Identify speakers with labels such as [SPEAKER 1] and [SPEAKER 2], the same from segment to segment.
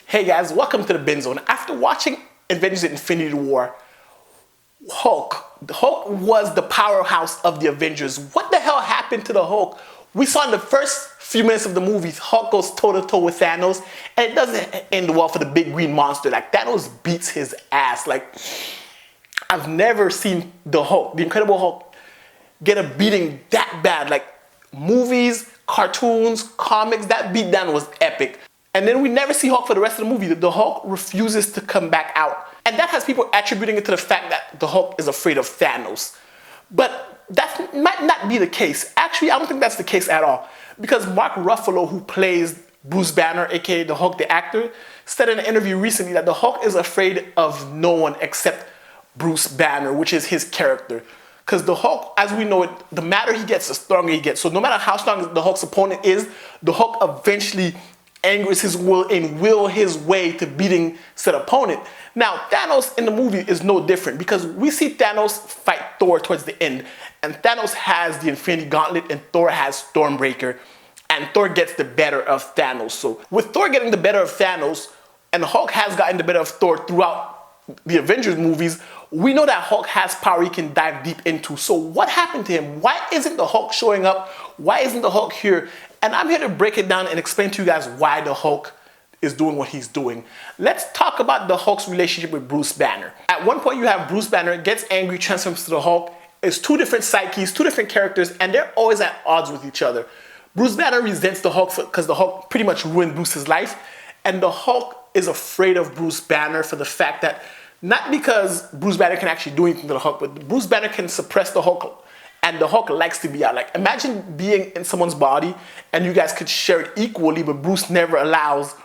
[SPEAKER 1] Hey guys, welcome to the Binge Zone. After watching Avengers Infinity War, Hulk was the powerhouse of the Avengers. What the hell happened to the Hulk? We saw in the first few minutes of the movie, Hulk goes toe-to-toe with Thanos, and it doesn't end well for the big green monster. Like, Thanos beats his ass. Like, I've never seen the Hulk, the Incredible Hulk, get a beating that bad. Like, movies, cartoons, comics, that beatdown was epic. And then we never see Hulk for the rest of the movie. The Hulk refuses to come back out. And that has people attributing it to the fact that the Hulk is afraid of Thanos. But that might not be the case. Actually, I don't think that's the case at all. Because Mark Ruffalo, who plays Bruce Banner, aka the Hulk, the actor, said in an interview recently that the Hulk is afraid of no one except Bruce Banner, which is his character. Because the Hulk, as we know it, the madder he gets, the stronger he gets. So no matter how strong the Hulk's opponent is, the Hulk eventually angers his will and will his way to beating said opponent. Now, Thanos in the movie is no different because we see Thanos fight Thor towards the end. And Thanos has the Infinity Gauntlet and Thor has Stormbreaker. And Thor gets the better of Thanos. So with Thor getting the better of Thanos, and the Hulk has gotten the better of Thor throughout the Avengers movies, we know that Hulk has power he can dive deep into. So what happened to him? Why isn't the Hulk showing up? Why isn't the Hulk here? And I'm here to break it down and explain to you guys why the Hulk is doing what he's doing. Let's talk about the Hulk's relationship with Bruce Banner. At one point you have Bruce Banner gets angry, transforms to the Hulk. It's two different psyches, two different characters, and they're always at odds with each other. Bruce Banner resents the Hulk because the Hulk pretty much ruined Bruce's life. And the Hulk is afraid of Bruce Banner for the fact that, not because Bruce Banner can actually do anything to the Hulk, but Bruce Banner can suppress the Hulk. And the Hulk likes to be out. Like, imagine being in someone's body and you guys could share it equally, but Bruce never allows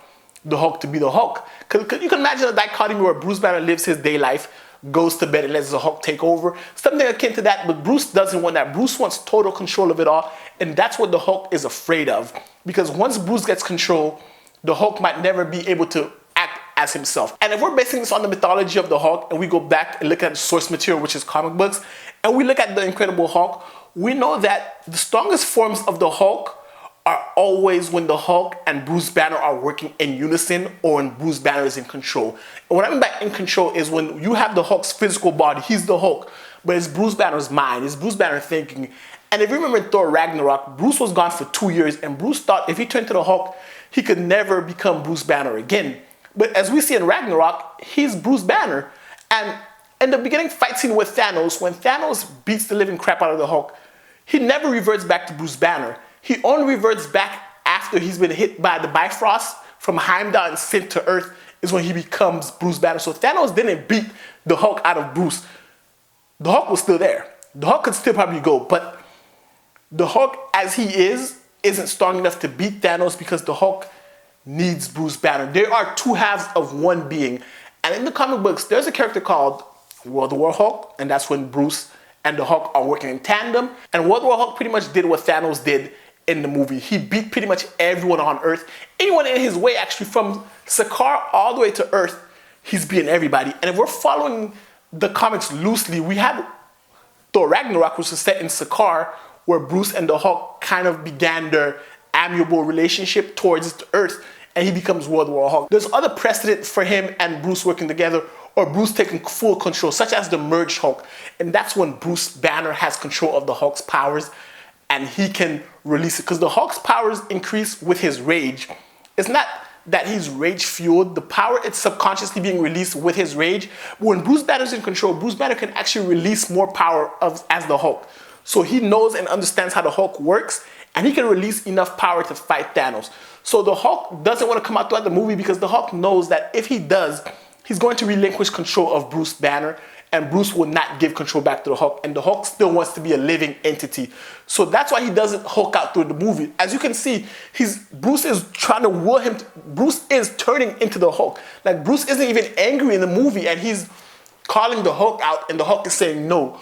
[SPEAKER 1] the Hulk to be the Hulk. Because you can imagine a dichotomy where Bruce Banner lives his day life, goes to bed and lets the Hulk take over. Something akin to that, but Bruce doesn't want that. Bruce wants total control of it all, and that's what the Hulk is afraid of. Because once Bruce gets control, the Hulk might never be able to act as himself. And if we're basing this on the mythology of the Hulk, and we go back and look at the source material, which is comic books, and we look at the Incredible Hulk, we know that the strongest forms of the Hulk are always when the Hulk and Bruce Banner are working in unison or when Bruce Banner is in control. And what I mean by in control is when you have the Hulk's physical body, he's the Hulk, but it's Bruce Banner's mind, it's Bruce Banner thinking. And if you remember in Thor Ragnarok, Bruce was gone for 2 years and Bruce thought if he turned to the Hulk, he could never become Bruce Banner again. But as we see in Ragnarok, he's Bruce Banner. And in the beginning fight scene with Thanos, when Thanos beats the living crap out of the Hulk, he never reverts back to Bruce Banner. He only reverts back after he's been hit by the Bifrost from Heimdall and sent to Earth is when he becomes Bruce Banner. So Thanos didn't beat the Hulk out of Bruce. The Hulk was still there. The Hulk could still probably go, but the Hulk as he isn't strong enough to beat Thanos because the Hulk needs Bruce Banner. There are two halves of one being. And in the comic books, there's a character called World War Hulk, and that's when Bruce and the Hulk are working in tandem. And World War Hulk pretty much did what Thanos did in the movie. He beat pretty much everyone on Earth. Anyone in his way, actually, from Sakaar all the way to Earth, he's beating everybody. And if we're following the comics loosely, we have Thor Ragnarok, which is set in Sakaar, where Bruce and the Hulk kind of began their amiable relationship towards the Earth, and he becomes World War Hulk. There's other precedent for him and Bruce working together, or Bruce taking full control, such as the merged Hulk. And that's when Bruce Banner has control of the Hulk's powers, and he can release it. Because the Hulk's powers increase with his rage. It's not that he's rage-fueled. The power is subconsciously being released with his rage. But when Bruce Banner's in control, Bruce Banner can actually release more power as the Hulk. So he knows and understands how the Hulk works, and he can release enough power to fight Thanos. So the Hulk doesn't want to come out throughout the movie because the Hulk knows that if he does, he's going to relinquish control of Bruce Banner, and Bruce will not give control back to the Hulk, and the Hulk still wants to be a living entity. So that's why he doesn't Hulk out through the movie. As you can see, Bruce is trying to will him, Bruce is turning into the Hulk. Like, Bruce isn't even angry in the movie, and he's calling the Hulk out, and the Hulk is saying no.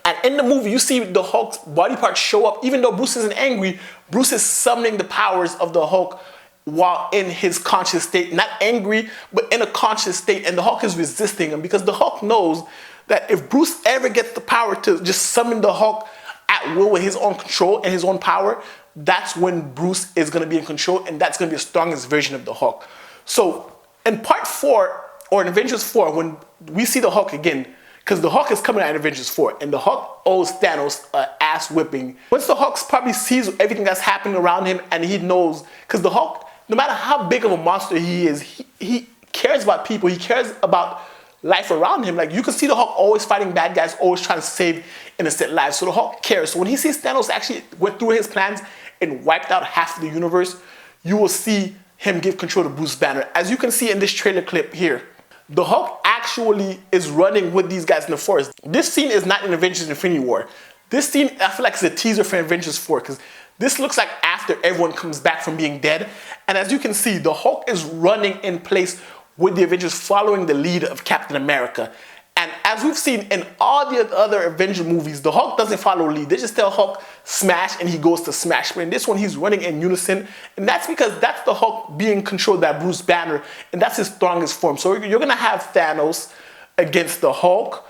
[SPEAKER 1] And in the movie, you see the Hulk's body parts show up. Even though Bruce isn't angry, Bruce is summoning the powers of the Hulk while in his conscious state. Not angry, but in a conscious state. And the Hulk is resisting him because the Hulk knows that if Bruce ever gets the power to just summon the Hulk at will with his own control and his own power, that's when Bruce is going to be in control, and that's going to be the strongest version of the Hulk. So in part 4, or in Avengers 4, when we see the Hulk again, because the Hulk is coming out in Avengers 4, and the Hulk owes Thanos an ass whipping. Once the Hulk probably sees everything that's happening around him, and he knows, because the Hulk, no matter how big of a monster he is, he cares about people, he cares about life around him. Like, you can see the Hulk always fighting bad guys, always trying to save innocent lives. So the Hulk cares. So when he sees Thanos actually went through his plans and wiped out half of the universe, you will see him give control to Bruce Banner. As you can see in this trailer clip here, the Hulk actually is running with these guys in the forest. This scene is not in Avengers Infinity War. This scene, I feel like, is a teaser for Avengers 4, because this looks like after everyone comes back from being dead. And as you can see, the Hulk is running in place with the Avengers, following the lead of Captain America. And as we've seen in all the other Avenger movies, the Hulk doesn't follow lead. They just tell Hulk smash and he goes to smash. But in this one, he's running in unison. And that's because that's the Hulk being controlled by Bruce Banner. And that's his strongest form. So you're going to have Thanos against the Hulk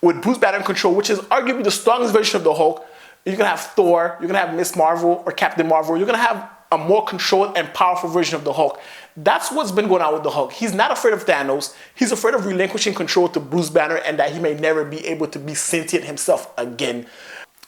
[SPEAKER 1] with Bruce Banner in control, which is arguably the strongest version of the Hulk. You're going to have Thor. You're going to have Miss Marvel or Captain Marvel. You're going to have a more controlled and powerful version of the Hulk. That's what's been going on with the Hulk. He's not afraid of Thanos. He's afraid of relinquishing control to Bruce Banner, and that he may never be able to be sentient himself again.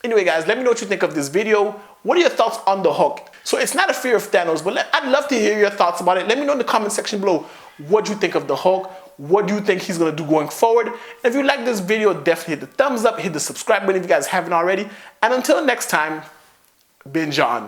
[SPEAKER 1] Anyway, guys, let me know what you think of this video. What are your thoughts on the Hulk? So it's not a fear of Thanos, but I'd love to hear your thoughts about it. Let me know in the comment section below what you think of the Hulk. What do you think he's going to do going forward? And if you like this video, definitely hit the thumbs up, hit the subscribe button if you guys haven't already. And until next time, binge on.